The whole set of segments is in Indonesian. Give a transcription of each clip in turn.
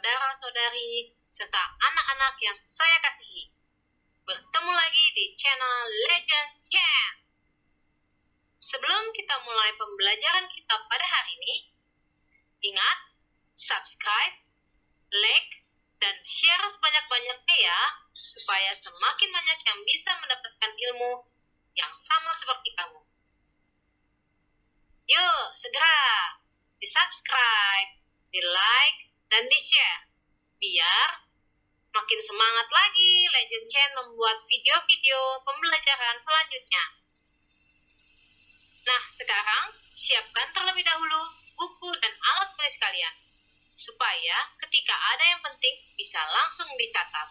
saudara-saudari, serta anak-anak yang saya kasihi. Bertemu lagi di channel Legend Chen. Sebelum kita mulai pembelajaran kita pada hari ini, ingat, subscribe, like, dan share sebanyak-banyaknya ya, supaya semakin banyak yang bisa mendapatkan ilmu yang sama seperti kamu. Yuk, segera di-subscribe, di-like, dan di-share, biar makin semangat lagi Legend Chen membuat video-video pembelajaran selanjutnya. Nah, sekarang siapkan terlebih dahulu buku dan alat tulis kalian, supaya ketika ada yang penting bisa langsung dicatat.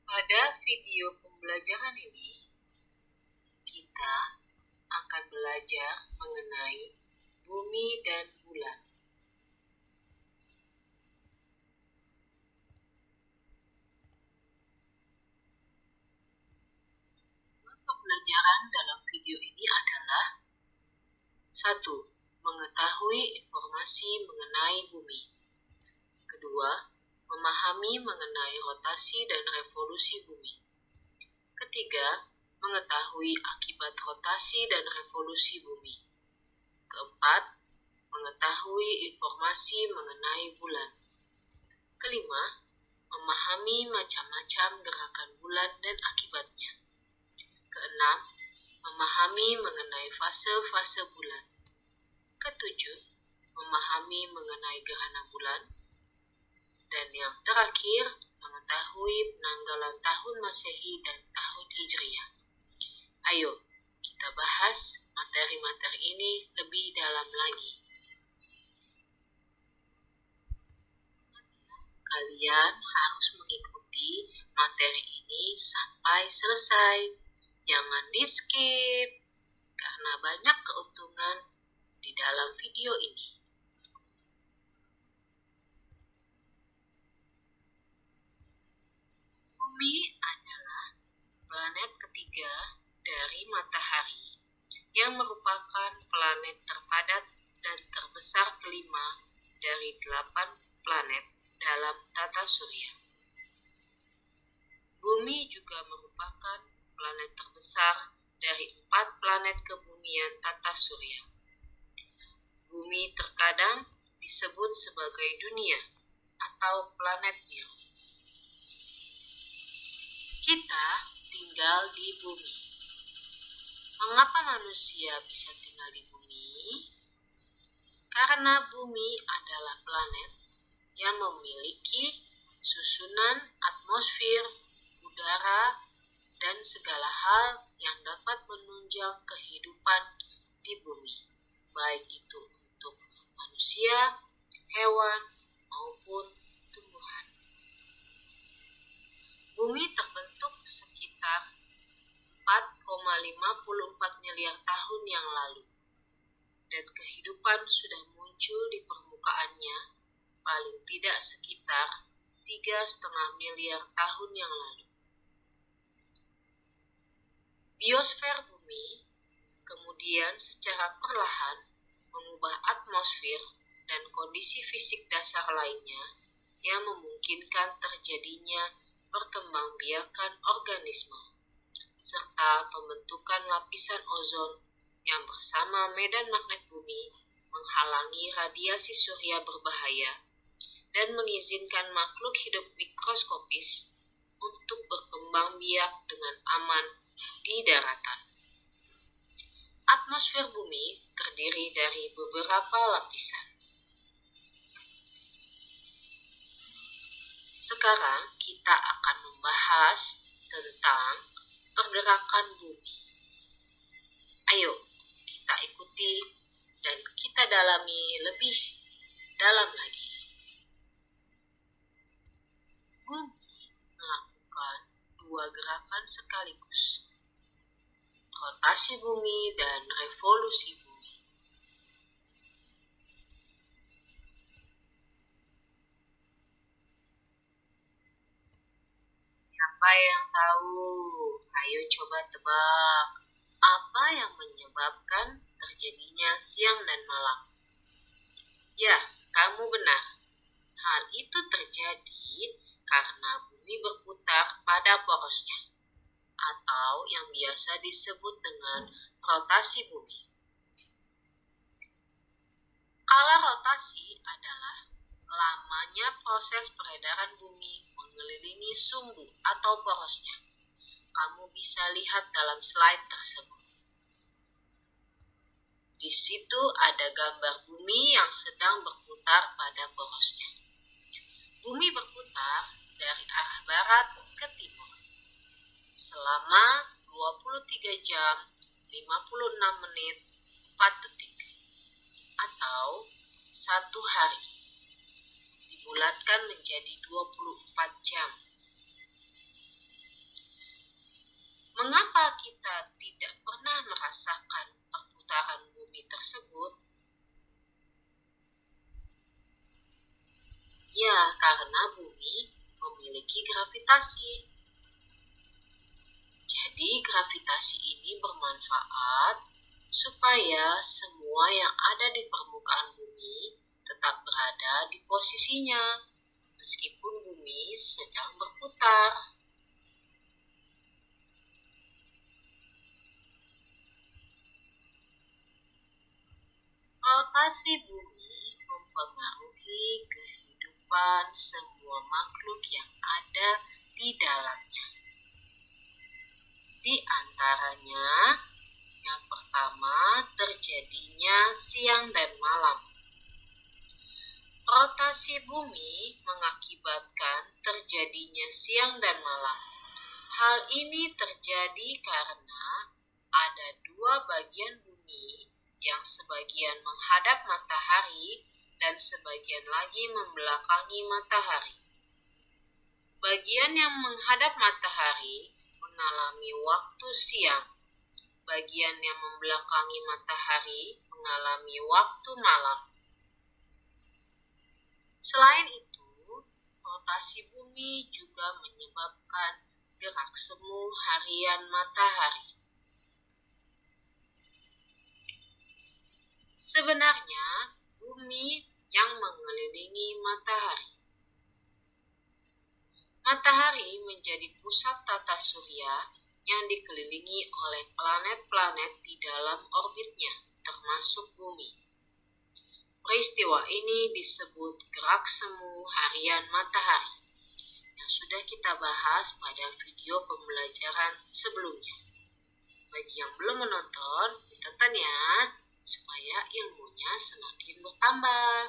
Pada video pembelajaran ini, kita akan belajar mengenai bumi dan bulan. Pembelajaran dalam video ini adalah 1. Mengetahui informasi mengenai bumi. Kedua, memahami mengenai rotasi dan revolusi bumi. Ketiga, mengetahui akibat rotasi dan revolusi bumi. Keempat, mengetahui informasi mengenai bulan. Kelima, memahami macam-macam gerakan bulan dan akibatnya. Keenam, memahami mengenai fase-fase bulan. Ketujuh, memahami mengenai gerhana bulan. Dan yang terakhir, mengetahui penanggalan tahun Masehi dan tahun Hijriah. Ayo, kita bahas materi-materi ini lebih dalam lagi. Kalian harus mengikuti materi ini sampai selesai. Jangan di-skip, karena banyak keuntungan di dalam video ini. Bumi adalah planet ketiga dari matahari yang merupakan planet terpadat dan terbesar kelima dari 8 planet dalam tata surya. Bumi juga merupakan planet terbesar dari 4 planet kebumian tata surya. Bumi terkadang disebut sebagai dunia atau planet biru. Kita tinggal di bumi. Mengapa manusia bisa tinggal di bumi? Karena bumi adalah planet yang memiliki susunan atmosfer, udara, dan segala hal yang dapat menunjang kehidupan di bumi, baik itu untuk manusia, hewan, maupun tumbuhan. Bumi terbentuk sekitar 4,54 miliar tahun yang lalu, dan kehidupan sudah muncul di permukaannya paling tidak sekitar 3,5 miliar tahun yang lalu. Biosfer bumi kemudian secara perlahan mengubah atmosfer dan kondisi fisik dasar lainnya yang memungkinkan terjadinya perkembangbiakan organisme, serta pembentukan lapisan ozon yang bersama medan magnet bumi menghalangi radiasi surya berbahaya dan mengizinkan makhluk hidup mikroskopis untuk berkembang biak dengan aman di daratan. Atmosfer bumi terdiri dari beberapa lapisan. Sekarang kita akan membahas tentang pergerakan bumi. Ayo, kita ikuti dan kita dalami lebih dalam lagi. Bumi melakukan 2 gerakan sekaligus, rotasi bumi dan revolusi bumi. Siapa yang tahu? Ayo coba tebak. Apa yang menyebabkan terjadinya siang dan malam? Ya, kamu benar. Hal itu terjadi karena bumi berputar pada porosnya, atau yang biasa disebut dengan rotasi bumi. Skala rotasi adalah lamanya proses peredaran bumi mengelilingi sumbu atau porosnya. Kamu bisa lihat dalam slide tersebut. Di situ ada gambar bumi yang sedang berputar pada porosnya. Bumi berputar dari arah barat ke timur selama 23 jam, 56 menit, 4 detik atau 1 hari. Dibulatkan menjadi 24 jam. Mengapa kita tidak pernah merasakan perputaran bumi tersebut? Ya, karena bumi memiliki gravitasi. Jadi, gravitasi ini bermanfaat supaya semua yang ada di permukaan bumi tetap berada di posisinya, meskipun bumi sedang berputar. Rotasi bumi mempengaruhi kehidupan semua makhluk yang ada di dalamnya. Di antaranya, yang pertama, terjadinya siang dan malam. Rotasi bumi mengakibatkan terjadinya siang dan malam. Hal ini terjadi karena ada dua bagian bumi yang sebagian menghadap matahari dan sebagian lagi membelakangi matahari. Bagian yang menghadap matahari mengalami waktu siang. Bagian yang membelakangi matahari mengalami waktu malam. Selain itu, rotasi bumi juga menyebabkan gerak semu harian matahari. Sebenarnya, bumi yang mengelilingi matahari. Matahari menjadi pusat tata surya yang dikelilingi oleh planet-planet di dalam orbitnya, termasuk bumi. Peristiwa ini disebut gerak semu harian matahari, yang sudah kita bahas pada video pembelajaran sebelumnya. Bagi yang belum menonton, ditonton ya, supaya ilmunya semakin bertambah.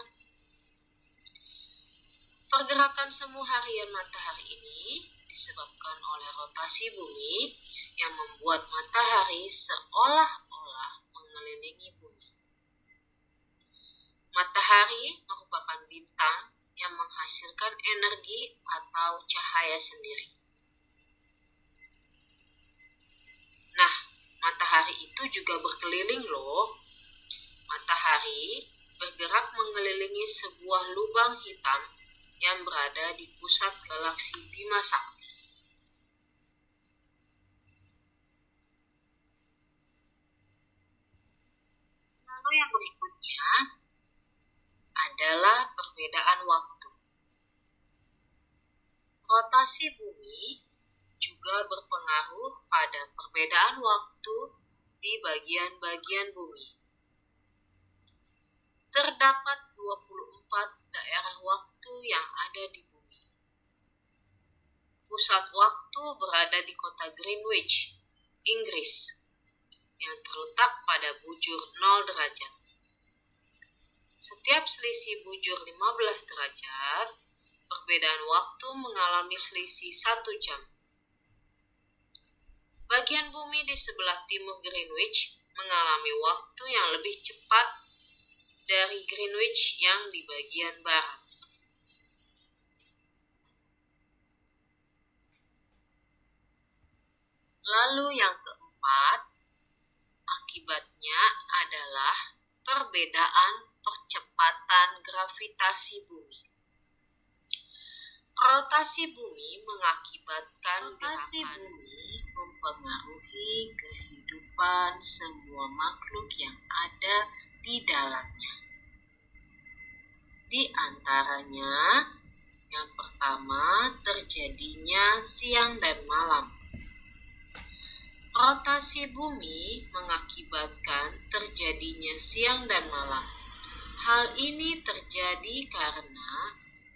Pergerakan semu harian matahari ini disebabkan oleh rotasi bumi yang membuat matahari seolah-olah mengelilingi bumi. Matahari merupakan bintang yang menghasilkan energi atau cahaya sendiri. Nah, matahari itu juga berkeliling loh. Matahari bergerak mengelilingi sebuah lubang hitam yang berada di pusat galaksi Bima Sakti. Lalu yang berikutnya adalah perbedaan waktu. Rotasi bumi juga berpengaruh pada perbedaan waktu di bagian-bagian bumi. Terdapat 24 daerah waktu yang ada di bumi. Pusat waktu berada di kota Greenwich, Inggris, yang terletak pada bujur 0 derajat. Setiap selisih bujur 15 derajat, perbedaan waktu mengalami selisih 1 jam. Bagian bumi di sebelah timur Greenwich mengalami waktu yang lebih cepat dari Greenwich yang di bagian barat. Lalu yang keempat, akibatnya adalah perbedaan percepatan gravitasi bumi. Rotasi bumi mengakibatkan gerakan bumi mempengaruhi kehidupan kehidupan semua makhluk yang ada di dalamnya. Di antaranya, yang pertama, terjadinya siang dan malam. Rotasi bumi mengakibatkan terjadinya siang dan malam. Hal ini terjadi karena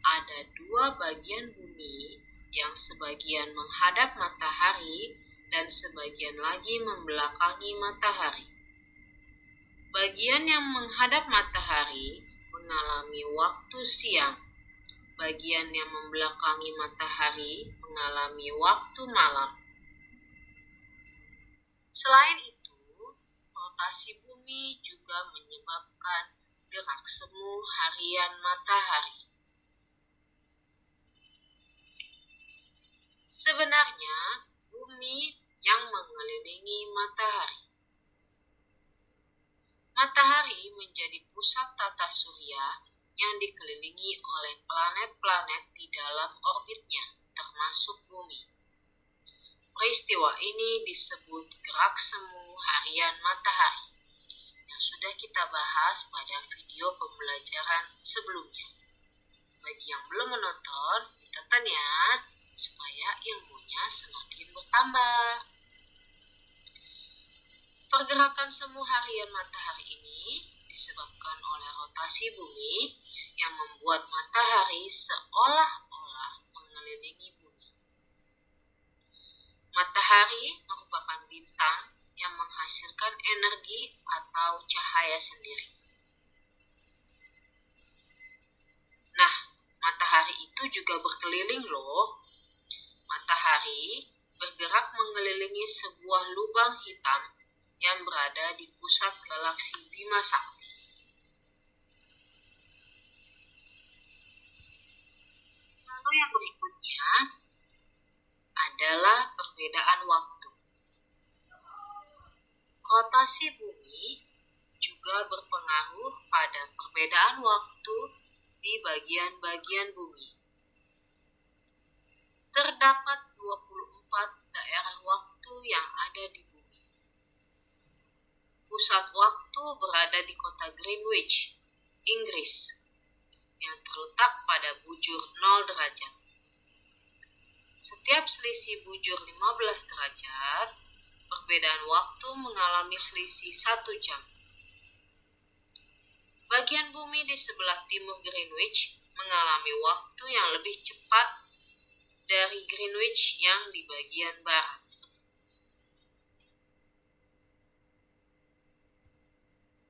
ada dua bagian bumi yang sebagian menghadap matahari dan sebagian lagi membelakangi matahari. Bagian yang menghadap matahari mengalami waktu siang. Bagian yang membelakangi matahari mengalami waktu malam. Selain itu, rotasi bumi juga menyebabkan gerak semu harian matahari. Sebenarnya, bumi yang mengelilingi matahari. Matahari menjadi pusat tata surya yang dikelilingi oleh planet-planet di dalam orbitnya, termasuk bumi. Peristiwa ini disebut gerak semu harian matahari, yang sudah kita bahas pada video pembelajaran sebelumnya. Bagi yang belum menonton, ditonton ya, supaya ilmunya semakin bertambah. Pergerakan semu harian matahari ini disebabkan oleh rotasi bumi yang membuat matahari seolah-olah mengelilingi bumi. Matahari merupakan bintang yang menghasilkan energi atau cahaya sendiri. Nah, matahari itu juga berkeliling loh. Matahari bergerak mengelilingi sebuah lubang hitam yang berada di pusat galaksi Bima Sakti. Lalu yang berikutnya adalah perbedaan waktu. Rotasi bumi juga berpengaruh pada perbedaan waktu di bagian-bagian bumi. Terdapat 24 daerah waktu yang ada di bumi. Pusat waktu berada di kota Greenwich, Inggris, yang terletak pada bujur 0 derajat. Setiap selisih bujur 15 derajat, perbedaan waktu mengalami selisih 1 jam. Bagian bumi di sebelah timur Greenwich mengalami waktu yang lebih cepat dari Greenwich yang di bagian barat.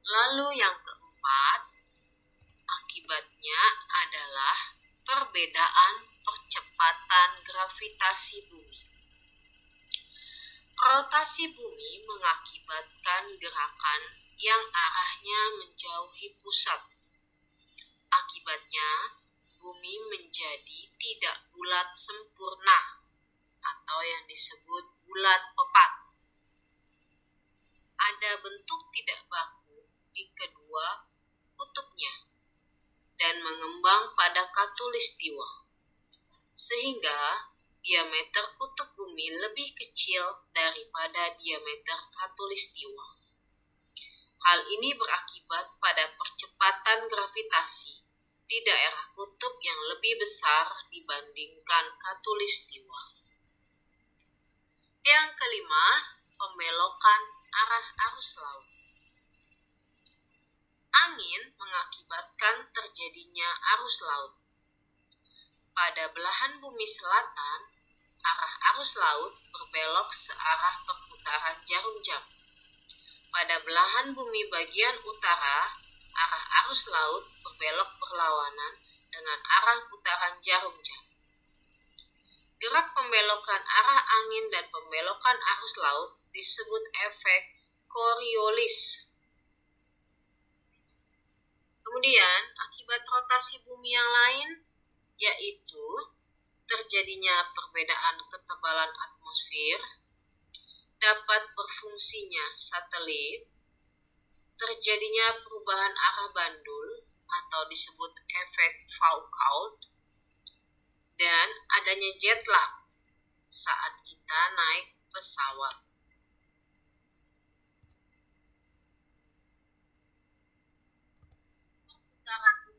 Lalu yang keempat, akibatnya adalah perbedaan percepatan gravitasi bumi. Rotasi bumi mengakibatkan gerakan yang arahnya menjauhi pusat. Akibatnya, bumi menjadi tidak bulat sempurna atau yang disebut bulat pepat. Ada bentuk tidak baku di kedua kutubnya dan mengembang pada khatulistiwa, sehingga diameter kutub bumi lebih kecil daripada diameter khatulistiwa. Hal ini berakibat pada percepatan gravitasi di daerah kutub yang lebih besar dibandingkan khatulistiwa. Yang kelima, pembelokan arah arus laut. Angin mengakibatkan terjadinya arus laut. Pada belahan bumi selatan, arah arus laut berbelok searah perputaran jarum jam. Pada belahan bumi bagian utara, arah arus laut berbelok berlawanan dengan arah putaran jarum jam. Gerak pembelokan arah angin dan pembelokan arus laut disebut efek Coriolis. Kemudian, akibat rotasi bumi yang lain, yaitu terjadinya perbedaan ketebalan atmosfer, dapat berfungsinya satelit, terjadinya perubahan arah bandul atau disebut efek Foucault, dan adanya jet lag saat kita naik pesawat.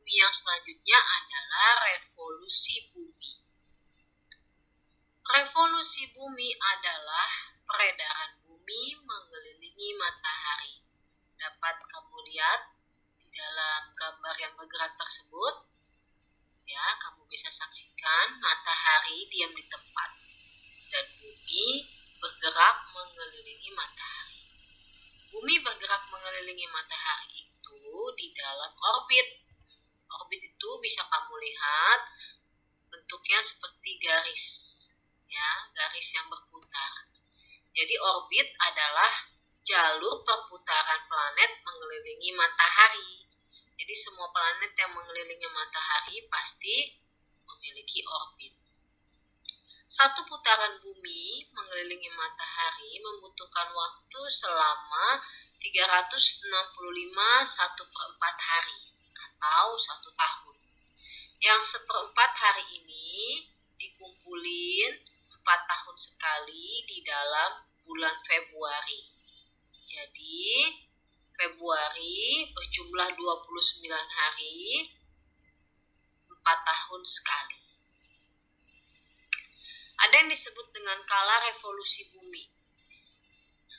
bumi yang selanjutnya adalah revolusi bumi. Revolusi bumi adalah peredaran bumi mengelilingi matahari. Dapat kamu lihat di dalam gambar yang bergerak tersebut. Ya, kamu bisa saksikan matahari diam di tempat dan bumi bergerak mengelilingi matahari. Bumi bergerak mengelilingi matahari itu di dalam orbit. Orbit itu bisa kamu lihat bentuknya seperti garis, ya, garis yang berputar. Jadi orbit adalah jalur perputaran planet mengelilingi matahari. Jadi semua planet yang mengelilingi matahari pasti memiliki orbit. Satu putaran bumi mengelilingi matahari membutuhkan waktu selama 365 hari atau 1 tahun. Yang 1/4 hari ini dikumpulin 4 tahun sekali di dalam bulan Februari. Jadi Februari berjumlah 29 hari, 4 tahun sekali. Ada yang disebut dengan kala revolusi bumi.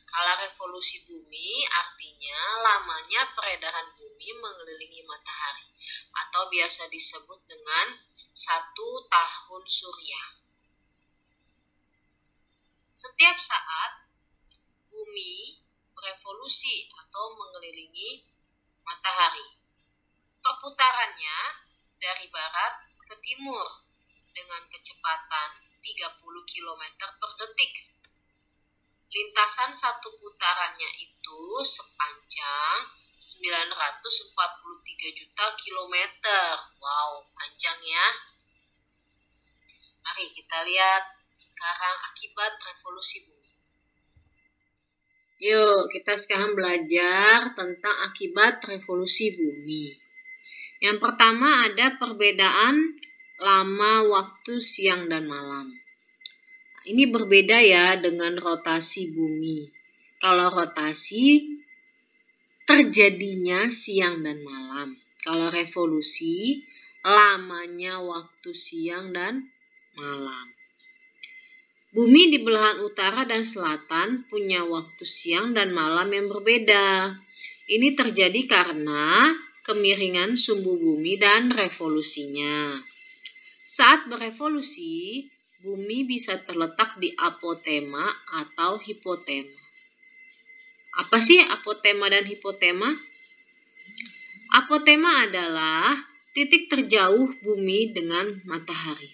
Kala revolusi bumi artinya lamanya peredaran bumi mengelilingi matahari atau biasa disebut dengan 1 tahun surya. Setiap saat bumi berevolusi atau mengelilingi matahari. Perputarannya dari barat ke timur dengan kecepatan 30 km per detik. Lintasan satu putarannya itu sepanjang 943 juta kilometer. Wow, panjang ya. Mari kita lihat sekarang akibat revolusi bumi. Yuk, kita sekarang belajar tentang akibat revolusi bumi. Yang pertama ada perbedaan lama waktu siang dan malam. Ini berbeda ya dengan rotasi bumi. Kalau rotasi terjadinya siang dan malam. Kalau revolusi lamanya waktu siang dan malam. Bumi di belahan utara dan selatan punya waktu siang dan malam yang berbeda. Ini terjadi karena kemiringan sumbu bumi dan revolusinya. Saat berevolusi, bumi bisa terletak di apotema atau hipotema. Apa sih apotema dan hipotema? Apotema adalah titik terjauh bumi dengan matahari.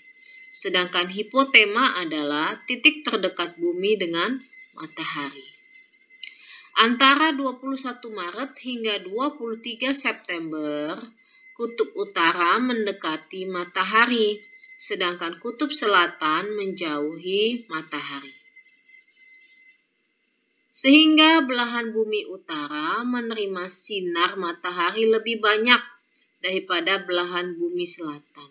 Sedangkan hipotema adalah titik terdekat bumi dengan matahari. Antara 21 Maret hingga 23 September, kutub utara mendekati matahari, sedangkan kutub selatan menjauhi matahari. Sehingga belahan bumi utara menerima sinar matahari lebih banyak daripada belahan bumi selatan.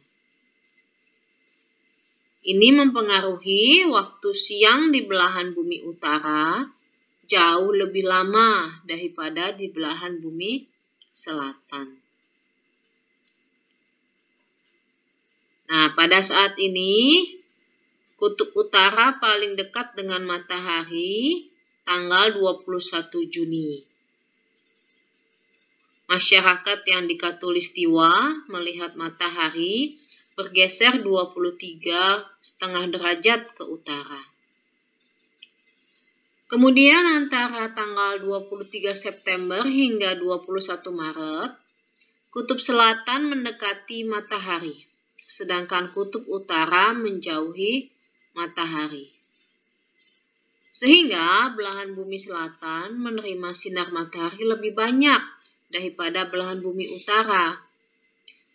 Ini mempengaruhi waktu siang di belahan bumi utara jauh lebih lama daripada di belahan bumi selatan. Nah, pada saat ini kutub utara paling dekat dengan matahari tanggal 21 Juni. Masyarakat yang di Khatulistiwa melihat matahari bergeser 23,5 derajat ke utara. Kemudian antara tanggal 23 September hingga 21 Maret, kutub selatan mendekati matahari, sedangkan kutub utara menjauhi matahari. Sehingga belahan bumi selatan menerima sinar matahari lebih banyak daripada belahan bumi utara.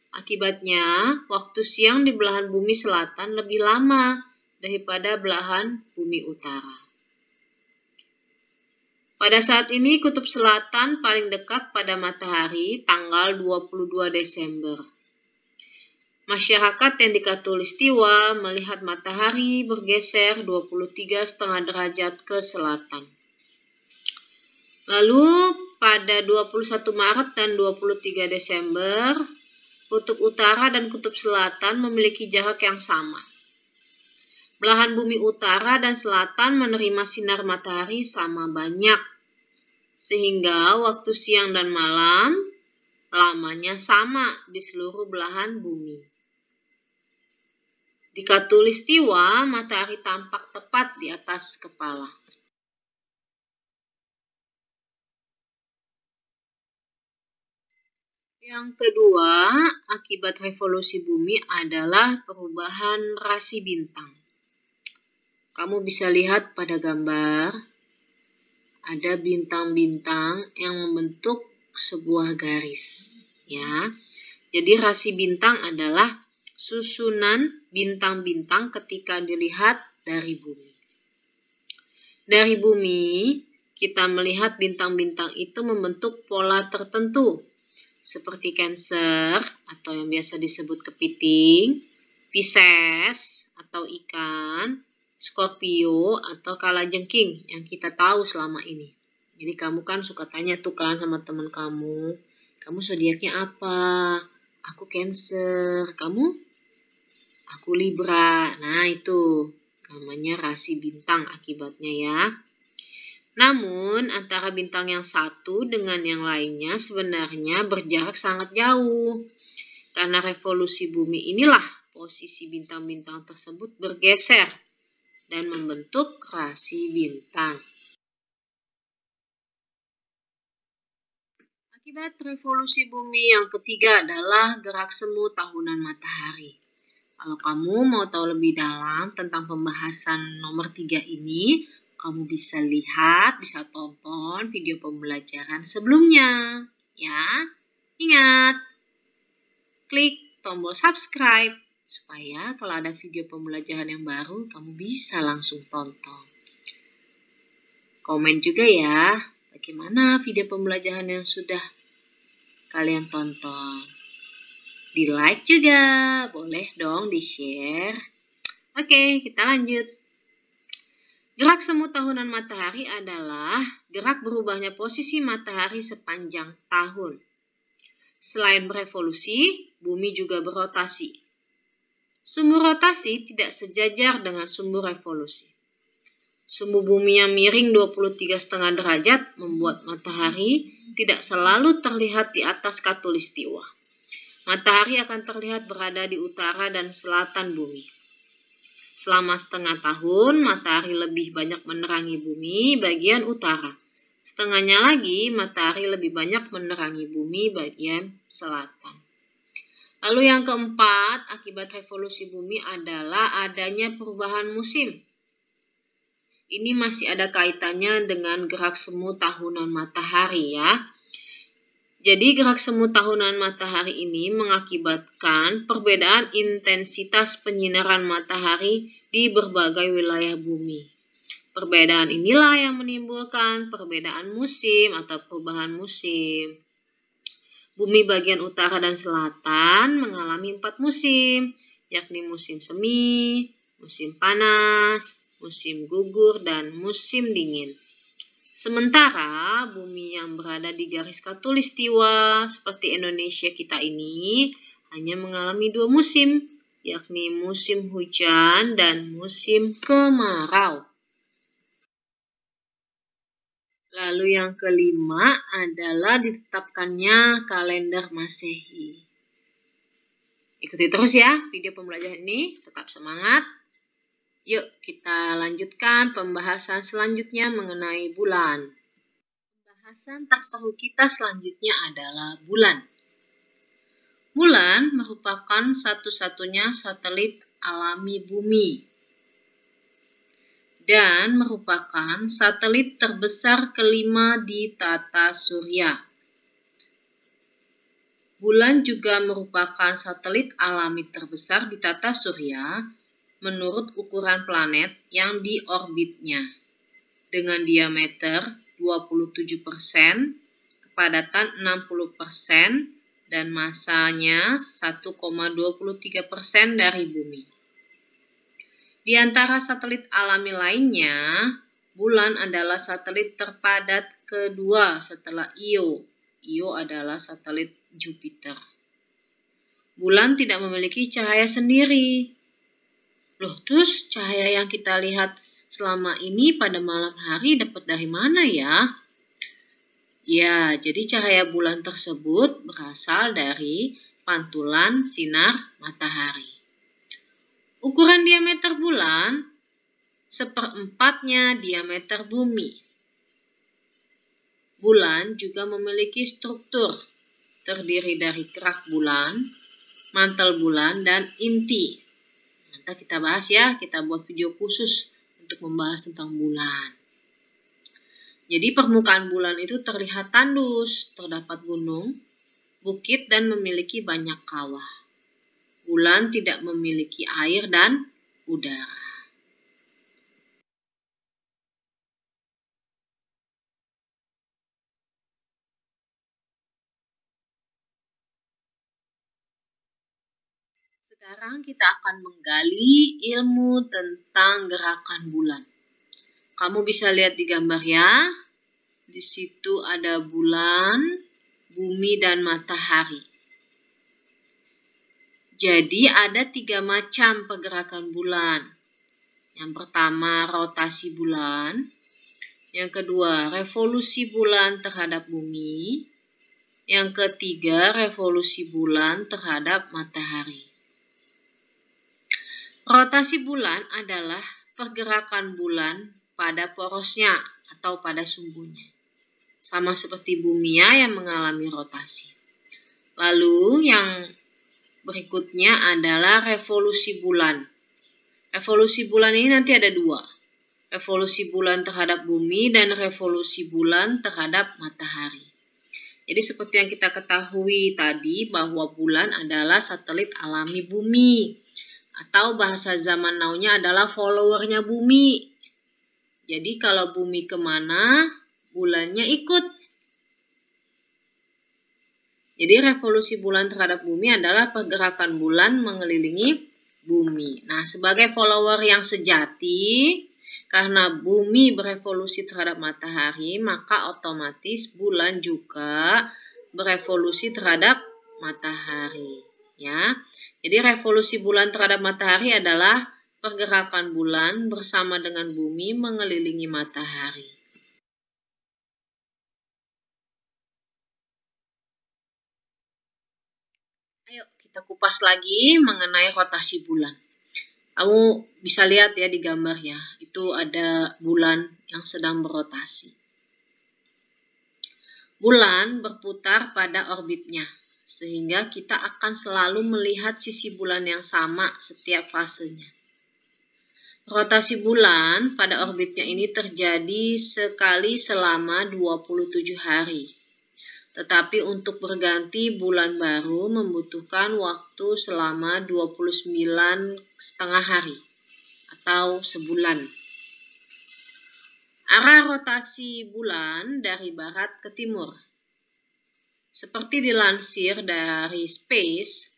Akibatnya, waktu siang di belahan bumi selatan lebih lama daripada belahan bumi utara. Pada saat ini, kutub selatan paling dekat pada matahari tanggal 22 Desember. Masyarakat yang di Khatulistiwa melihat matahari bergeser 23,5 derajat ke selatan. Lalu, pada 21 Maret dan 23 Desember, Kutub utara dan kutub selatan memiliki jarak yang sama. Belahan bumi utara dan selatan menerima sinar matahari sama banyak, sehingga waktu siang dan malam lamanya sama di seluruh belahan bumi. Di khatulistiwa, matahari tampak tepat di atas kepala. Yang kedua, akibat revolusi bumi adalah perubahan rasi bintang. Kamu bisa lihat pada gambar, ada bintang-bintang yang membentuk sebuah garis, ya. Jadi rasi bintang adalah susunan bintang-bintang ketika dilihat dari bumi. Dari bumi, kita melihat bintang-bintang itu membentuk pola tertentu, seperti Cancer atau yang biasa disebut kepiting, Pisces atau ikan, Scorpio atau kalajengking yang kita tahu selama ini. Jadi kamu kan suka tanya tuh kan sama teman kamu zodiaknya apa? Aku Cancer, kamu? Aku Libra. Nah itu namanya rasi bintang akibatnya ya. Namun, antara bintang yang satu dengan yang lainnya sebenarnya berjarak sangat jauh. Karena revolusi bumi inilah posisi bintang-bintang tersebut bergeser dan membentuk rasi bintang. Akibat revolusi bumi yang ketiga adalah gerak semu tahunan matahari. Kalau kamu mau tahu lebih dalam tentang pembahasan nomor 3 ini, kamu bisa lihat, bisa tonton video pembelajaran sebelumnya. Ya, ingat, klik tombol subscribe supaya kalau ada video pembelajaran yang baru, kamu bisa langsung tonton. Komen juga ya, bagaimana video pembelajaran yang sudah kalian tonton. Di like juga, boleh dong di share. Oke, kita lanjut. Gerak semu tahunan matahari adalah gerak berubahnya posisi matahari sepanjang tahun. Selain berevolusi, bumi juga berotasi. Sumbu rotasi tidak sejajar dengan sumbu revolusi. Sumbu bumi yang miring 23,5 derajat membuat matahari tidak selalu terlihat di atas khatulistiwa. Matahari akan terlihat berada di utara dan selatan bumi. Selama setengah tahun, matahari lebih banyak menerangi bumi bagian utara. Setengahnya lagi, matahari lebih banyak menerangi bumi bagian selatan. Lalu yang keempat, akibat revolusi bumi adalah adanya perubahan musim. Ini masih ada kaitannya dengan gerak semu tahunan matahari ya. Jadi gerak semu tahunan matahari ini mengakibatkan perbedaan intensitas penyinaran matahari di berbagai wilayah bumi. Perbedaan inilah yang menimbulkan perbedaan musim atau perubahan musim. Bumi bagian utara dan selatan mengalami 4 musim, yakni musim semi, musim panas, musim gugur, dan musim dingin. Sementara bumi yang berada di garis khatulistiwa seperti Indonesia kita ini hanya mengalami 2 musim, yakni musim hujan dan musim kemarau. Lalu yang kelima adalah ditetapkannya kalender Masehi. Ikuti terus ya video pembelajaran ini, tetap semangat. Yuk kita lanjutkan pembahasan selanjutnya mengenai bulan. Pembahasan taksau kita selanjutnya adalah bulan. Bulan merupakan satu-satunya satelit alami bumi dan merupakan satelit terbesar kelima di tata surya. Bulan juga merupakan satelit alami terbesar di tata surya menurut ukuran planet yang diorbitnya, dengan diameter 27%, kepadatan 60%, dan masanya 1,23% dari bumi. Di antara satelit alami lainnya, bulan adalah satelit terpadat kedua setelah Io. Io adalah satelit Jupiter. Bulan tidak memiliki cahaya sendiri. Loh, terus cahaya yang kita lihat selama ini pada malam hari dapat dari mana ya? Ya, jadi cahaya bulan tersebut berasal dari pantulan sinar matahari. Ukuran diameter bulan seperempatnya diameter bumi. Bulan juga memiliki struktur terdiri dari kerak bulan, mantel bulan, dan inti. Nanti kita bahas ya, kita buat video khusus untuk membahas tentang bulan. Jadi permukaan bulan itu terlihat tandus, terdapat gunung, bukit, dan memiliki banyak kawah. Bulan tidak memiliki air dan udara. Sekarang kita akan menggali ilmu tentang gerakan bulan. Kamu bisa lihat di gambar ya. Di situ ada bulan, bumi, dan matahari. Jadi ada 3 macam pergerakan bulan. Yang pertama, rotasi bulan. Yang kedua, revolusi bulan terhadap bumi. Yang ketiga, revolusi bulan terhadap matahari. Rotasi bulan adalah pergerakan bulan pada porosnya atau pada sumbunya. Sama seperti bumi ya yang mengalami rotasi. Lalu yang berikutnya adalah revolusi bulan. Revolusi bulan ini nanti ada 2. Revolusi bulan terhadap bumi dan revolusi bulan terhadap matahari. Jadi seperti yang kita ketahui tadi bahwa bulan adalah satelit alami bumi. Atau bahasa zaman now-nya adalah followernya bumi. Jadi kalau bumi kemana, bulannya ikut. Jadi revolusi bulan terhadap bumi adalah pergerakan bulan mengelilingi bumi. Nah, sebagai follower yang sejati, karena bumi berevolusi terhadap matahari, maka otomatis bulan juga berevolusi terhadap matahari. Ya, jadi revolusi bulan terhadap matahari adalah pergerakan bulan bersama dengan bumi mengelilingi matahari. Ayo kita kupas lagi mengenai rotasi bulan. Kamu bisa lihat ya di gambar ya, itu ada bulan yang sedang berotasi. Bulan berputar pada orbitnya, sehingga kita akan selalu melihat sisi bulan yang sama setiap fasenya. Rotasi bulan pada orbitnya ini terjadi sekali selama 27 hari. Tetapi untuk berganti bulan baru membutuhkan waktu selama 29,5 hari atau sebulan. Arah rotasi bulan dari barat ke timur. Seperti dilansir dari Space,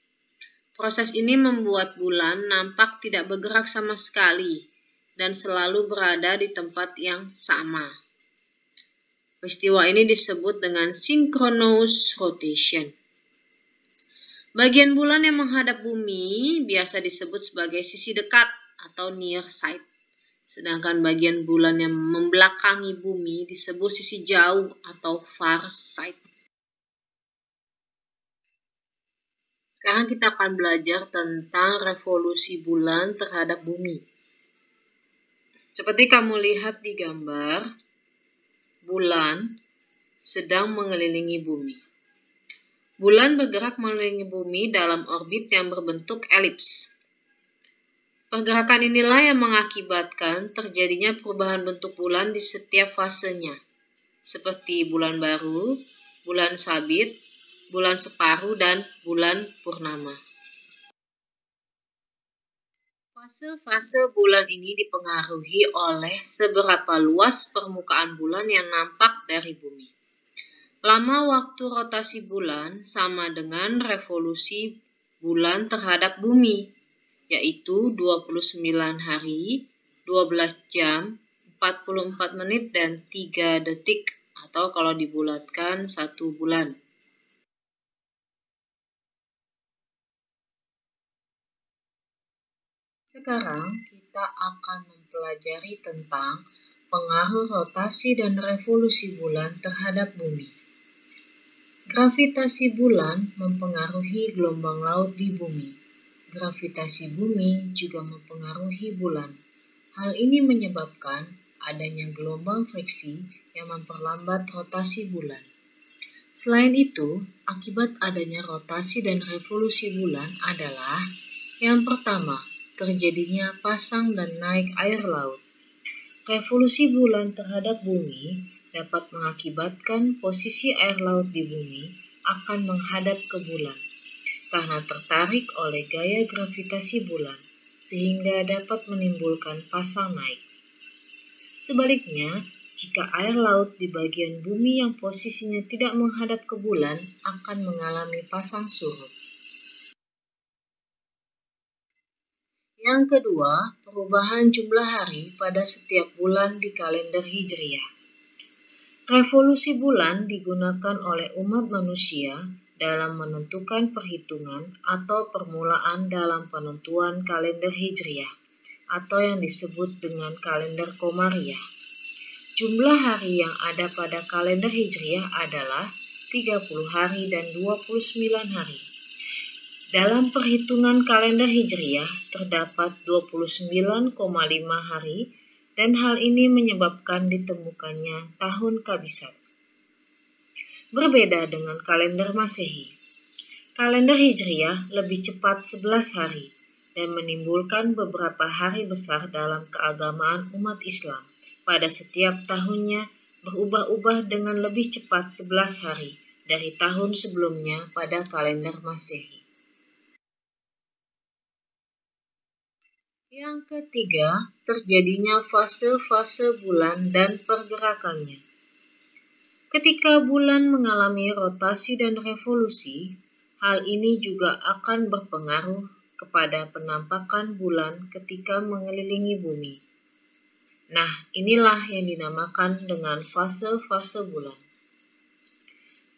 proses ini membuat bulan nampak tidak bergerak sama sekali dan selalu berada di tempat yang sama. Peristiwa ini disebut dengan synchronous rotation. Bagian bulan yang menghadap bumi biasa disebut sebagai sisi dekat atau near side. Sedangkan bagian bulan yang membelakangi bumi disebut sisi jauh atau far side. Sekarang kita akan belajar tentang revolusi bulan terhadap bumi. Seperti kamu lihat di gambar, bulan sedang mengelilingi bumi. Bulan bergerak mengelilingi bumi dalam orbit yang berbentuk elips. Pergerakan inilah yang mengakibatkan terjadinya perubahan bentuk bulan di setiap fasenya, seperti bulan baru, bulan sabit, bulan separuh, dan bulan purnama. Fase-fase bulan ini dipengaruhi oleh seberapa luas permukaan bulan yang nampak dari bumi. Lama waktu rotasi bulan sama dengan revolusi bulan terhadap bumi, yaitu 29 hari, 12 jam, 44 menit, dan 3 detik, atau kalau dibulatkan 1 bulan. Sekarang kita akan mempelajari tentang pengaruh rotasi dan revolusi bulan terhadap bumi. Gravitasi bulan mempengaruhi gelombang laut di bumi. Gravitasi bumi juga mempengaruhi bulan. Hal ini menyebabkan adanya gelombang friksi yang memperlambat rotasi bulan. Selain itu, akibat adanya rotasi dan revolusi bulan adalah yang pertama, terjadinya pasang dan naik air laut. Revolusi bulan terhadap bumi dapat mengakibatkan posisi air laut di bumi akan menghadap ke bulan karena tertarik oleh gaya gravitasi bulan, sehingga dapat menimbulkan pasang naik. Sebaliknya, jika air laut di bagian bumi yang posisinya tidak menghadap ke bulan akan mengalami pasang surut. Yang kedua, perubahan jumlah hari pada setiap bulan di kalender Hijriah. Revolusi bulan digunakan oleh umat manusia dalam menentukan perhitungan atau permulaan dalam penentuan kalender Hijriah, atau yang disebut dengan kalender Komariah. Jumlah hari yang ada pada kalender Hijriah adalah 30 hari dan 29 hari. Dalam perhitungan kalender Hijriah terdapat 29,5 hari dan hal ini menyebabkan ditemukannya tahun kabisat. Berbeda dengan kalender Masehi. Kalender Hijriah lebih cepat 11 hari dan menimbulkan beberapa hari besar dalam keagamaan umat Islam. Pada setiap tahunnya berubah-ubah dengan lebih cepat 11 hari dari tahun sebelumnya pada kalender Masehi. Yang ketiga, terjadinya fase-fase bulan dan pergerakannya. Ketika bulan mengalami rotasi dan revolusi, hal ini juga akan berpengaruh kepada penampakan bulan ketika mengelilingi bumi. Nah, inilah yang dinamakan dengan fase-fase bulan.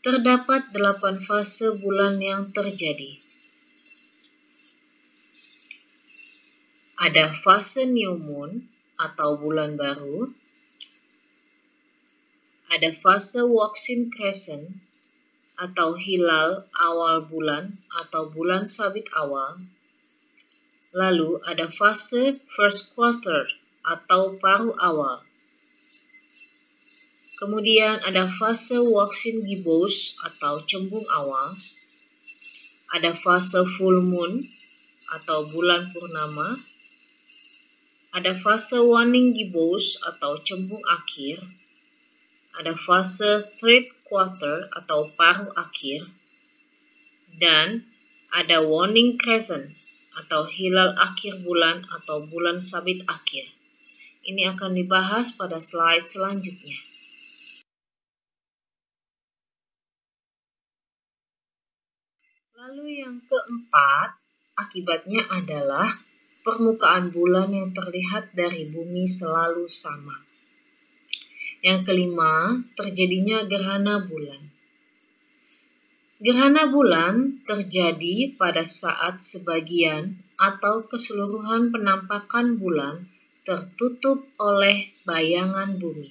Terdapat 8 fase bulan yang terjadi. Ada fase new moon atau bulan baru. Ada fase waxing crescent atau hilal awal bulan atau bulan sabit awal. Lalu ada fase first quarter atau paruh awal. Kemudian ada fase waxing gibbous atau cembung awal. Ada fase full moon atau bulan purnama. Ada fase waning gibbous atau cembung akhir. Ada fase third quarter atau paruh akhir. Dan ada waning crescent atau hilal akhir bulan atau bulan sabit akhir. Ini akan dibahas pada slide selanjutnya. Lalu yang keempat, akibatnya adalah permukaan bulan yang terlihat dari bumi selalu sama. Yang kelima, terjadinya gerhana bulan. Gerhana bulan terjadi pada saat sebagian atau keseluruhan penampakan bulan tertutup oleh bayangan bumi.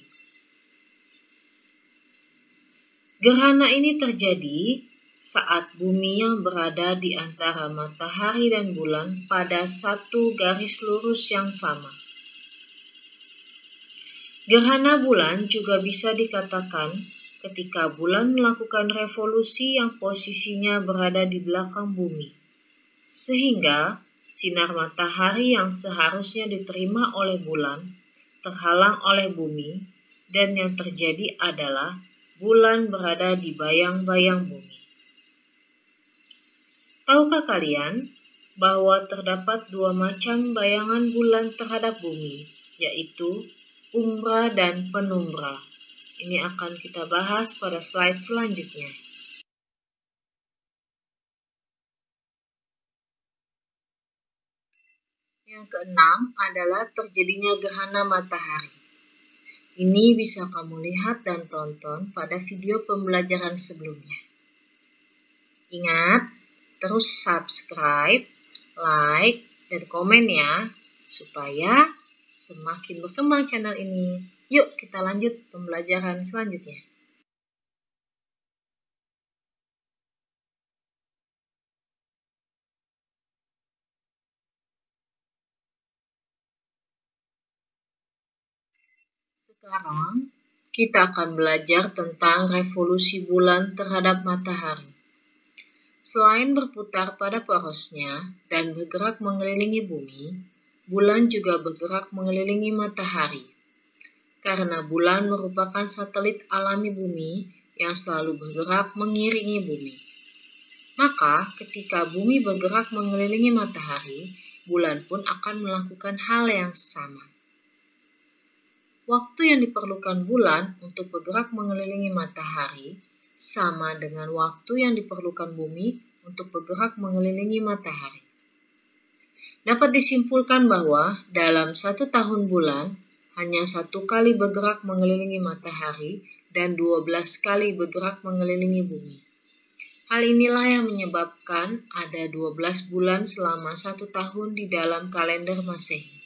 Gerhana ini terjadi saat bumi yang berada di antara matahari dan bulan pada satu garis lurus yang sama. Gerhana bulan juga bisa dikatakan ketika bulan melakukan revolusi yang posisinya berada di belakang bumi, sehingga sinar matahari yang seharusnya diterima oleh bulan terhalang oleh bumi, dan yang terjadi adalah bulan berada di bayang-bayang bumi. Tahukah kalian bahwa terdapat 2 macam bayangan bulan terhadap bumi, yaitu umbra dan penumbra? Ini akan kita bahas pada slide selanjutnya. Yang keenam adalah terjadinya gerhana matahari. Ini bisa kamu lihat dan tonton pada video pembelajaran sebelumnya. Ingat, terus subscribe, like, dan komen ya, supaya semakin berkembang channel ini. Yuk kita lanjut pembelajaran selanjutnya. Sekarang kita akan belajar tentang revolusi bulan terhadap matahari. Selain berputar pada porosnya dan bergerak mengelilingi bumi, bulan juga bergerak mengelilingi matahari. Karena bulan merupakan satelit alami bumi yang selalu bergerak mengiringi bumi. Maka ketika bumi bergerak mengelilingi matahari, bulan pun akan melakukan hal yang sama. Waktu yang diperlukan bulan untuk bergerak mengelilingi matahari sama dengan waktu yang diperlukan bumi untuk bergerak mengelilingi matahari. Dapat disimpulkan bahwa dalam 1 tahun bulan hanya 1 kali bergerak mengelilingi matahari dan 12 kali bergerak mengelilingi bumi. Hal inilah yang menyebabkan ada 12 bulan selama 1 tahun di dalam kalender Masehi.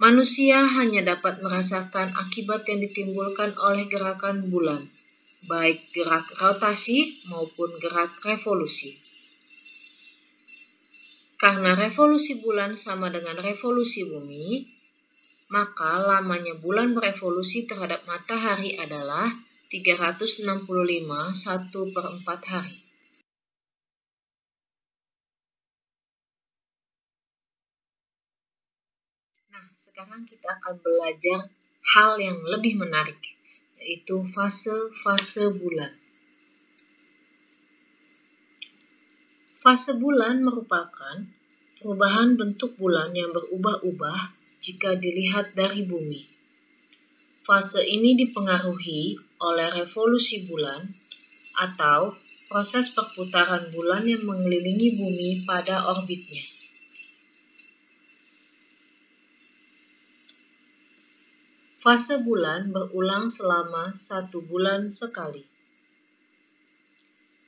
Manusia hanya dapat merasakan akibat yang ditimbulkan oleh gerakan bulan, baik gerak rotasi maupun gerak revolusi. Karena revolusi bulan sama dengan revolusi bumi, maka lamanya bulan berevolusi terhadap matahari adalah 365 1/4 hari. Nah, sekarang kita akan belajar hal yang lebih menarik, yaitu fase-fase bulan. Fase bulan merupakan perubahan bentuk bulan yang berubah-ubah jika dilihat dari bumi. Fase ini dipengaruhi oleh revolusi bulan atau proses perputaran bulan yang mengelilingi bumi pada orbitnya. Fase bulan berulang selama 1 bulan sekali.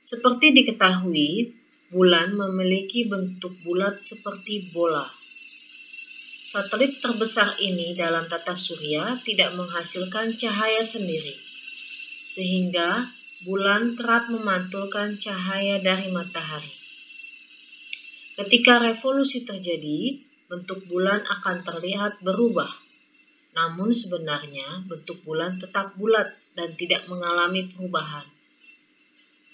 Seperti diketahui, bulan memiliki bentuk bulat seperti bola. Satelit terbesar ini dalam tata surya tidak menghasilkan cahaya sendiri, sehingga bulan kerap memantulkan cahaya dari matahari. Ketika revolusi terjadi, bentuk bulan akan terlihat berubah. Namun sebenarnya bentuk bulan tetap bulat dan tidak mengalami perubahan.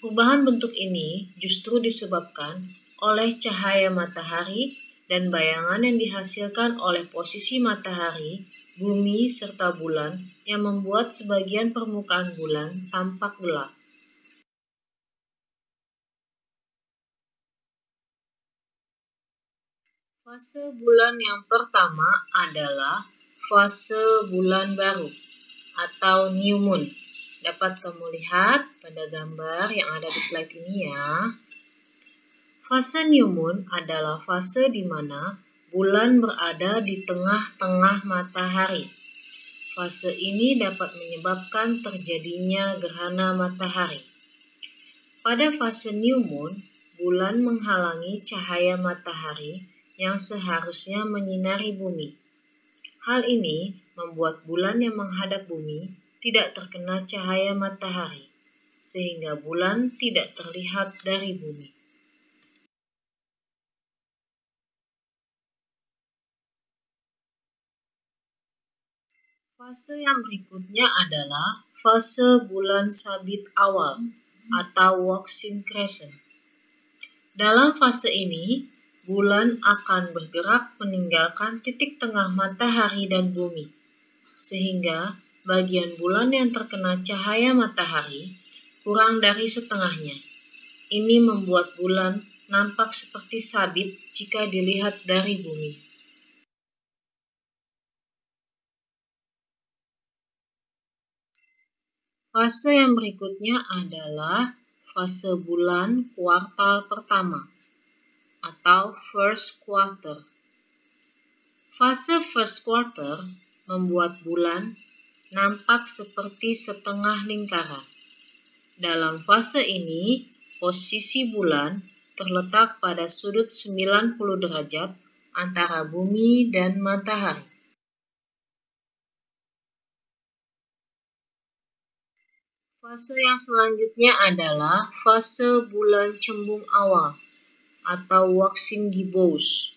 Perubahan bentuk ini justru disebabkan oleh cahaya matahari dan bayangan yang dihasilkan oleh posisi matahari, bumi, serta bulan yang membuat sebagian permukaan bulan tampak gelap. Fase bulan yang pertama adalah fase bulan baru atau new moon. Dapat kamu lihat pada gambar yang ada di slide ini ya. Fase new moon adalah fase di mana bulan berada di tengah-tengah matahari. Fase ini dapat menyebabkan terjadinya gerhana matahari. Pada fase new moon, bulan menghalangi cahaya matahari yang seharusnya menyinari bumi. Hal ini membuat bulan yang menghadap bumi tidak terkena cahaya matahari, sehingga bulan tidak terlihat dari bumi. Fase yang berikutnya adalah fase bulan sabit awal atau waxing crescent. Dalam fase ini, bulan akan bergerak meninggalkan titik tengah matahari dan bumi, sehingga bagian bulan yang terkena cahaya matahari kurang dari setengahnya. Ini membuat bulan nampak seperti sabit jika dilihat dari bumi. Fase yang berikutnya adalah fase bulan kuartal pertama atau first quarter. Fase first quarter membuat bulan nampak seperti setengah lingkaran. Dalam fase ini, posisi bulan terletak pada sudut 90 derajat antara bumi dan matahari. Fase yang selanjutnya adalah fase bulan cembung awal atau waxing gibbous.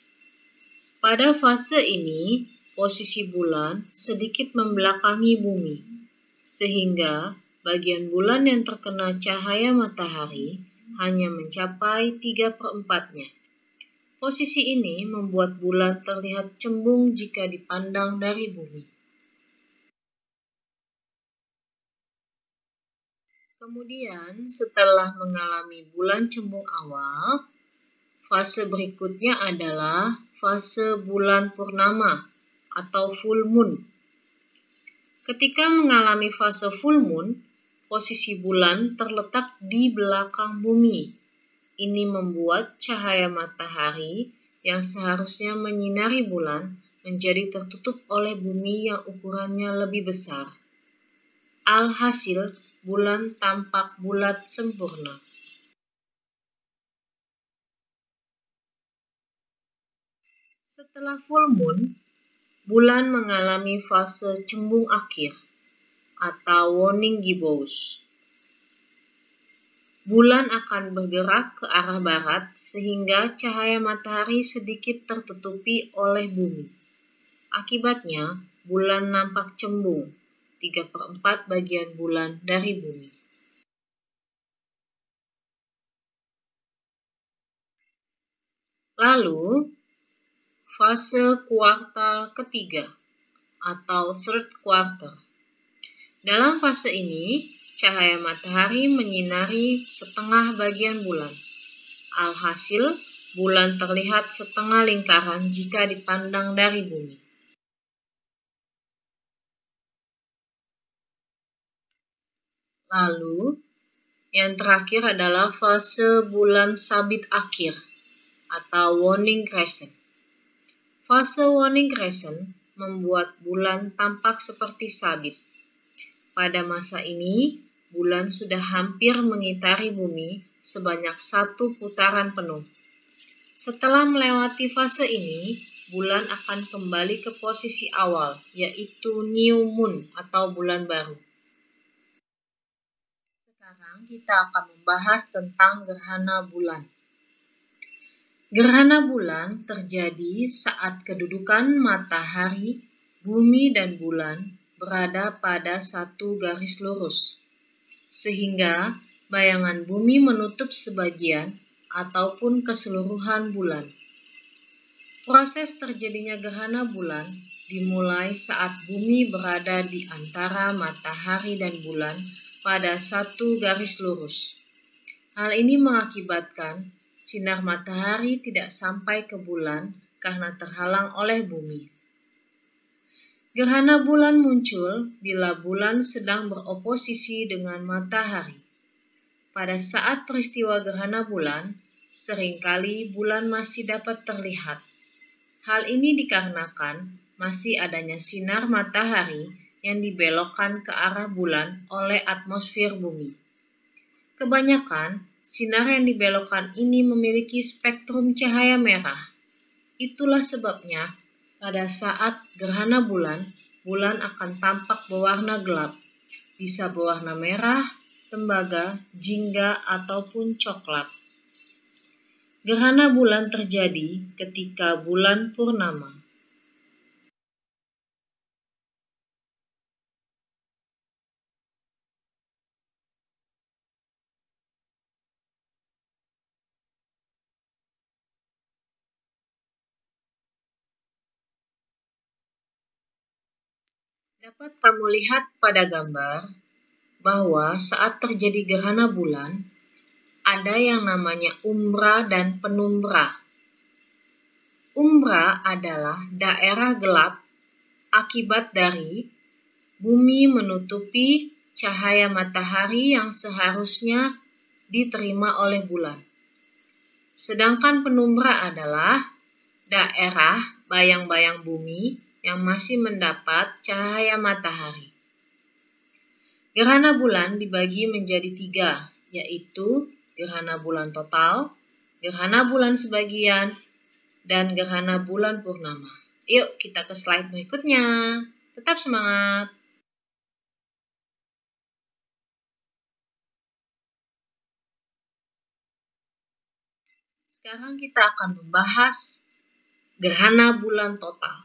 Pada fase ini, posisi bulan sedikit membelakangi bumi, sehingga bagian bulan yang terkena cahaya matahari hanya mencapai 3/4-nya. Posisi ini membuat bulan terlihat cembung jika dipandang dari bumi. Kemudian, setelah mengalami bulan cembung awal, fase berikutnya adalah fase bulan purnama atau full moon. Ketika mengalami fase full moon, posisi bulan terletak di belakang bumi. Ini membuat cahaya matahari yang seharusnya menyinari bulan menjadi tertutup oleh bumi yang ukurannya lebih besar. Alhasil, bulan tampak bulat sempurna. Setelah full moon, bulan mengalami fase cembung akhir atau waning gibbous. Bulan akan bergerak ke arah barat sehingga cahaya matahari sedikit tertutupi oleh bumi. Akibatnya, bulan nampak cembung, 3/4 bagian bulan dari bumi. Lalu, fase kuartal ketiga atau third quarter. Dalam fase ini, cahaya matahari menyinari setengah bagian bulan. Alhasil, bulan terlihat setengah lingkaran jika dipandang dari bumi. Lalu, yang terakhir adalah fase bulan sabit akhir atau waning crescent. Fase waning crescent membuat bulan tampak seperti sabit. Pada masa ini, bulan sudah hampir mengitari bumi sebanyak 1 putaran penuh. Setelah melewati fase ini, bulan akan kembali ke posisi awal, yaitu new moon atau bulan baru. Sekarang kita akan membahas tentang gerhana bulan. Gerhana bulan terjadi saat kedudukan matahari, bumi, dan bulan berada pada satu garis lurus, sehingga bayangan bumi menutup sebagian ataupun keseluruhan bulan. Proses terjadinya gerhana bulan dimulai saat bumi berada di antara matahari dan bulan pada satu garis lurus. Hal ini mengakibatkan sinar matahari tidak sampai ke bulan karena terhalang oleh bumi. Gerhana bulan muncul bila bulan sedang beroposisi dengan matahari. Pada saat peristiwa gerhana bulan, seringkali bulan masih dapat terlihat. Hal ini dikarenakan masih adanya sinar matahari yang dibelokkan ke arah bulan oleh atmosfer bumi. Kebanyakan, sinar yang dibelokkan ini memiliki spektrum cahaya merah. Itulah sebabnya, pada saat gerhana bulan, bulan akan tampak berwarna gelap, bisa berwarna merah, tembaga, jingga, ataupun coklat. Gerhana bulan terjadi ketika bulan purnama. Dapat kamu lihat pada gambar bahwa saat terjadi gerhana bulan, ada yang namanya umbra dan penumbra. Umbra adalah daerah gelap akibat dari bumi menutupi cahaya matahari yang seharusnya diterima oleh bulan. Sedangkan penumbra adalah daerah bayang-bayang bumi yang masih mendapat cahaya matahari. Gerhana bulan dibagi menjadi 3, yaitu gerhana bulan total, gerhana bulan sebagian, dan gerhana bulan purnama. Yuk kita ke slide berikutnya. Tetap semangat! Sekarang kita akan membahas gerhana bulan total.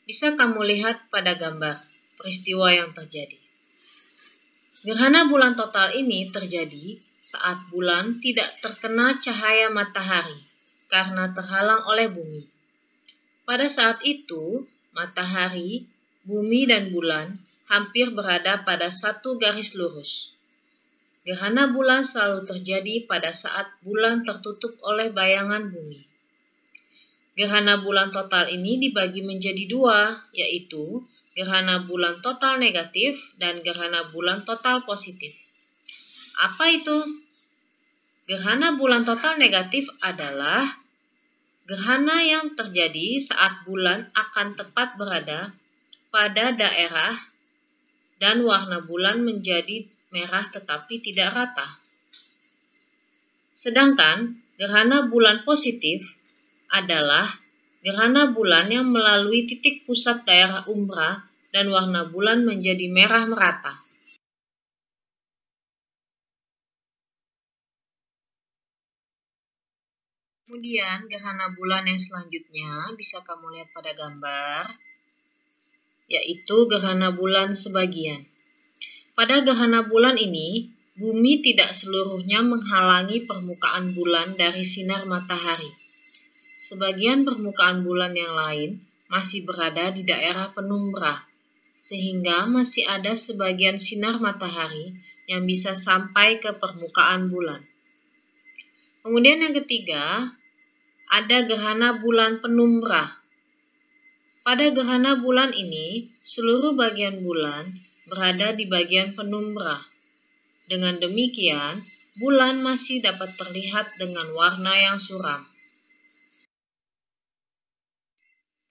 Bisa kamu lihat pada gambar peristiwa yang terjadi. Gerhana bulan total ini terjadi saat bulan tidak terkena cahaya matahari karena terhalang oleh bumi. Pada saat itu, matahari, bumi, dan bulan hampir berada pada satu garis lurus. Gerhana bulan selalu terjadi pada saat bulan tertutup oleh bayangan bumi. Gerhana bulan total ini dibagi menjadi dua, yaitu gerhana bulan total negatif dan gerhana bulan total positif. Apa itu? Gerhana bulan total negatif adalah gerhana yang terjadi saat bulan akan tepat berada pada daerah dan warna bulan menjadi merah tetapi tidak rata. Sedangkan gerhana bulan positif adalah gerhana bulan yang melalui titik pusat daerah umbra dan warna bulan menjadi merah merata. Kemudian gerhana bulan yang selanjutnya bisa kamu lihat pada gambar, yaitu gerhana bulan sebagian. Pada gerhana bulan ini, bumi tidak seluruhnya menghalangi permukaan bulan dari sinar matahari. Sebagian permukaan bulan yang lain masih berada di daerah penumbra, sehingga masih ada sebagian sinar matahari yang bisa sampai ke permukaan bulan. Kemudian yang ketiga, ada gerhana bulan penumbra. Pada gerhana bulan ini, seluruh bagian bulan berada di bagian penumbra. Dengan demikian, bulan masih dapat terlihat dengan warna yang suram.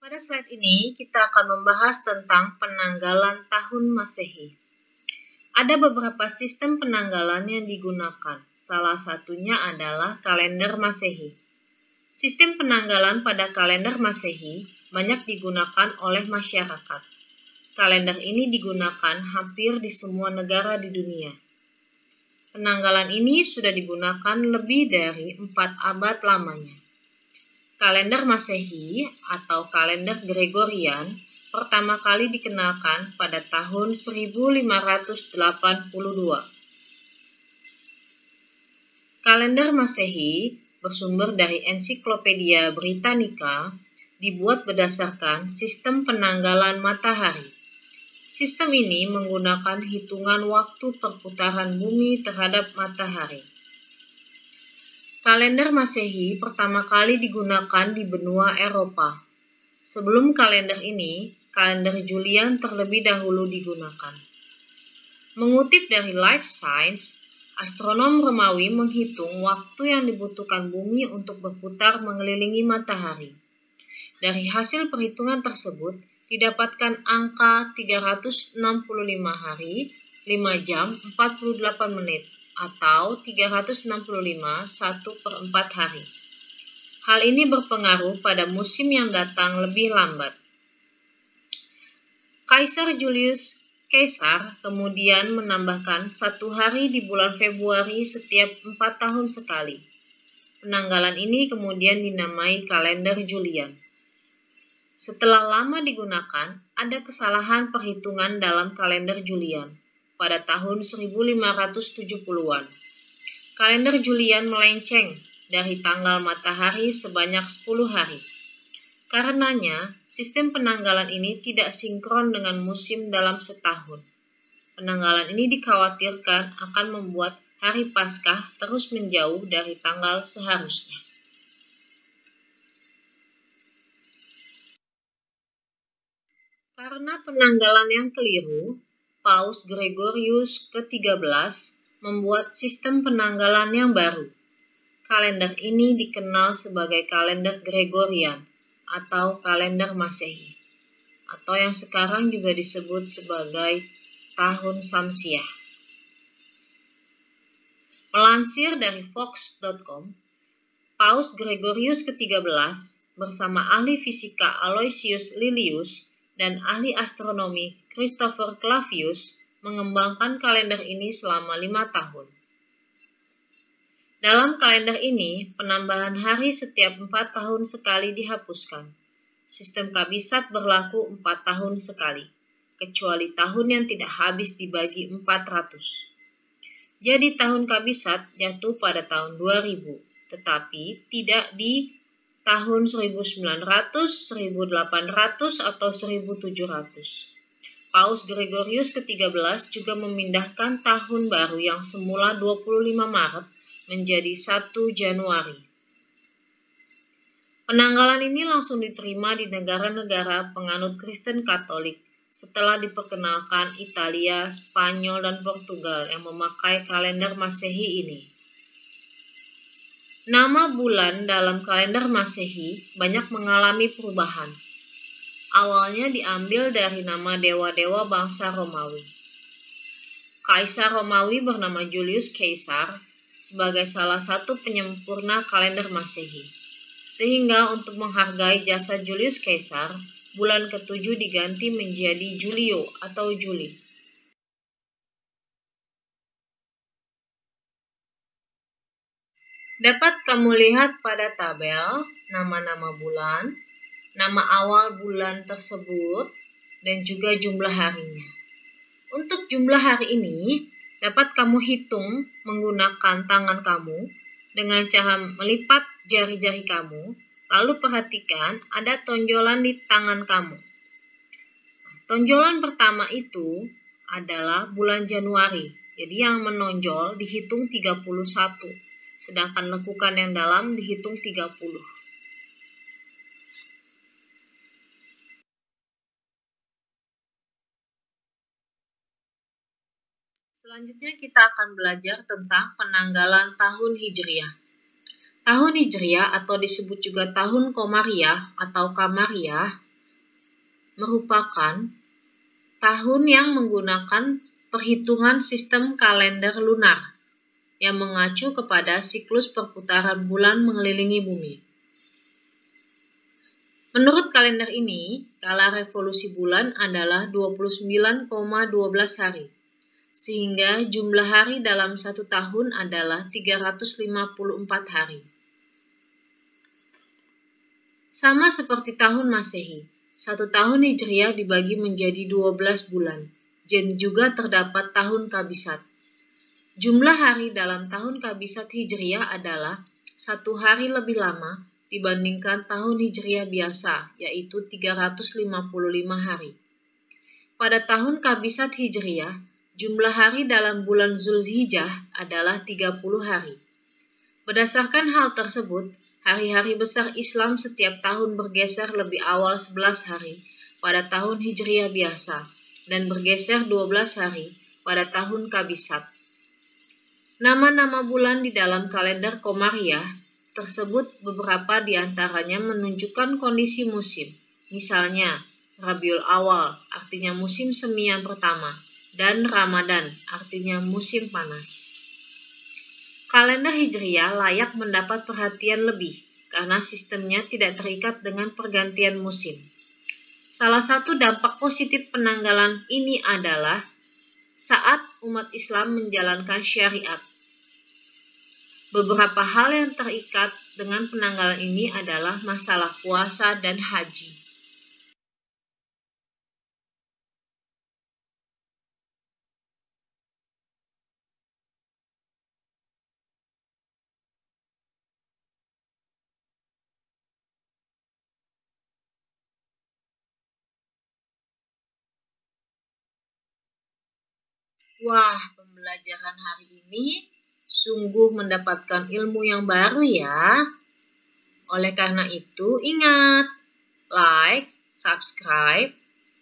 Pada slide ini, kita akan membahas tentang penanggalan tahun Masehi. Ada beberapa sistem penanggalan yang digunakan. Salah satunya adalah kalender Masehi. Sistem penanggalan pada kalender Masehi banyak digunakan oleh masyarakat. Kalender ini digunakan hampir di semua negara di dunia. Penanggalan ini sudah digunakan lebih dari 4 abad lamanya. Kalender Masehi atau kalender Gregorian pertama kali dikenalkan pada tahun 1582. Kalender Masehi bersumber dari Ensiklopedia Britannica, dibuat berdasarkan sistem penanggalan matahari. Sistem ini menggunakan hitungan waktu perputaran bumi terhadap matahari. Kalender Masehi pertama kali digunakan di benua Eropa. Sebelum kalender ini, kalender Julian terlebih dahulu digunakan. Mengutip dari Life Science, astronom Romawi menghitung waktu yang dibutuhkan bumi untuk berputar mengelilingi matahari. Dari hasil perhitungan tersebut, didapatkan angka 365 hari, 5 jam, 48 menit, atau 365 1/4 hari. Hal ini berpengaruh pada musim yang datang lebih lambat. Kaisar Julius Caesar kemudian menambahkan 1 hari di bulan Februari setiap 4 tahun sekali. Penanggalan ini kemudian dinamai kalender Julian. Setelah lama digunakan, ada kesalahan perhitungan dalam kalender Julian pada tahun 1570-an. Kalender Julian melenceng dari tanggal matahari sebanyak 10 hari. Karenanya, sistem penanggalan ini tidak sinkron dengan musim dalam setahun. Penanggalan ini dikhawatirkan akan membuat hari Paskah terus menjauh dari tanggal seharusnya. Karena penanggalan yang keliru, Paus Gregorius ke-13 membuat sistem penanggalan yang baru. Kalender ini dikenal sebagai kalender Gregorian atau kalender Masehi, atau yang sekarang juga disebut sebagai tahun Samsiah. Melansir dari Fox.com, Paus Gregorius ke-13 bersama ahli fisika Aloysius Lilius dan ahli astronomi Christopher Clavius mengembangkan kalender ini selama 5 tahun. Dalam kalender ini, penambahan hari setiap 4 tahun sekali dihapuskan. Sistem kabisat berlaku 4 tahun sekali, kecuali tahun yang tidak habis dibagi 400. Jadi tahun kabisat jatuh pada tahun 2000. Tetapi tidak di tahun 1900, 1800, atau 1700. Paus Gregorius ke-13 juga memindahkan tahun baru yang semula 25 Maret menjadi 1 Januari. Penanggalan ini langsung diterima di negara-negara penganut Kristen Katolik setelah diperkenalkan Italia, Spanyol, dan Portugal yang memakai kalender Masehi ini. Nama bulan dalam kalender Masehi banyak mengalami perubahan. Awalnya diambil dari nama dewa-dewa bangsa Romawi. Kaisar Romawi bernama Julius Caesar sebagai salah satu penyempurna kalender Masehi. Sehingga untuk menghargai jasa Julius Caesar, bulan ke-7 diganti menjadi Julio atau Juli. Dapat kamu lihat pada tabel nama-nama bulan, nama awal bulan tersebut, dan juga jumlah harinya. Untuk jumlah hari ini, dapat kamu hitung menggunakan tangan kamu dengan cara melipat jari-jari kamu, lalu perhatikan ada tonjolan di tangan kamu. Tonjolan pertama itu adalah bulan Januari, jadi yang menonjol dihitung 31. Sedangkan lekukan yang dalam dihitung 30. Selanjutnya kita akan belajar tentang penanggalan tahun Hijriah. Tahun Hijriah atau disebut juga tahun Komariah atau Kamariah merupakan tahun yang menggunakan perhitungan sistem kalender lunar yang mengacu kepada siklus perputaran bulan mengelilingi bumi. Menurut kalender ini, kala revolusi bulan adalah 29,12 hari, sehingga jumlah hari dalam 1 tahun adalah 354 hari. Sama seperti tahun Masehi, 1 tahun Hijriah dibagi menjadi 12 bulan, dan juga terdapat tahun kabisat. Jumlah hari dalam tahun kabisat Hijriah adalah 1 hari lebih lama dibandingkan tahun Hijriah biasa, yaitu 355 hari. Pada tahun kabisat Hijriah, jumlah hari dalam bulan Zulhijjah adalah 30 hari. Berdasarkan hal tersebut, hari-hari besar Islam setiap tahun bergeser lebih awal 11 hari pada tahun Hijriah biasa, dan bergeser 12 hari pada tahun kabisat. Nama-nama bulan di dalam kalender Komariah tersebut beberapa di antaranya menunjukkan kondisi musim. Misalnya, Rabiul Awal artinya musim semi yang pertama, dan Ramadan artinya musim panas. Kalender Hijriah layak mendapat perhatian lebih karena sistemnya tidak terikat dengan pergantian musim. Salah satu dampak positif penanggalan ini adalah saat umat Islam menjalankan syariat. Beberapa hal yang terikat dengan penanggalan ini adalah masalah puasa dan haji. Wah, pembelajaran hari ini sungguh mendapatkan ilmu yang baru ya. Oleh karena itu, ingat, like, subscribe,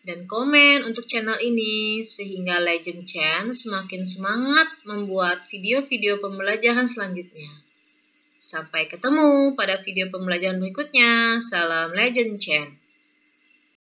dan komen untuk channel ini sehingga Legend Chan semakin semangat membuat video-video pembelajaran selanjutnya. Sampai ketemu pada video pembelajaran berikutnya. Salam Legend Chan.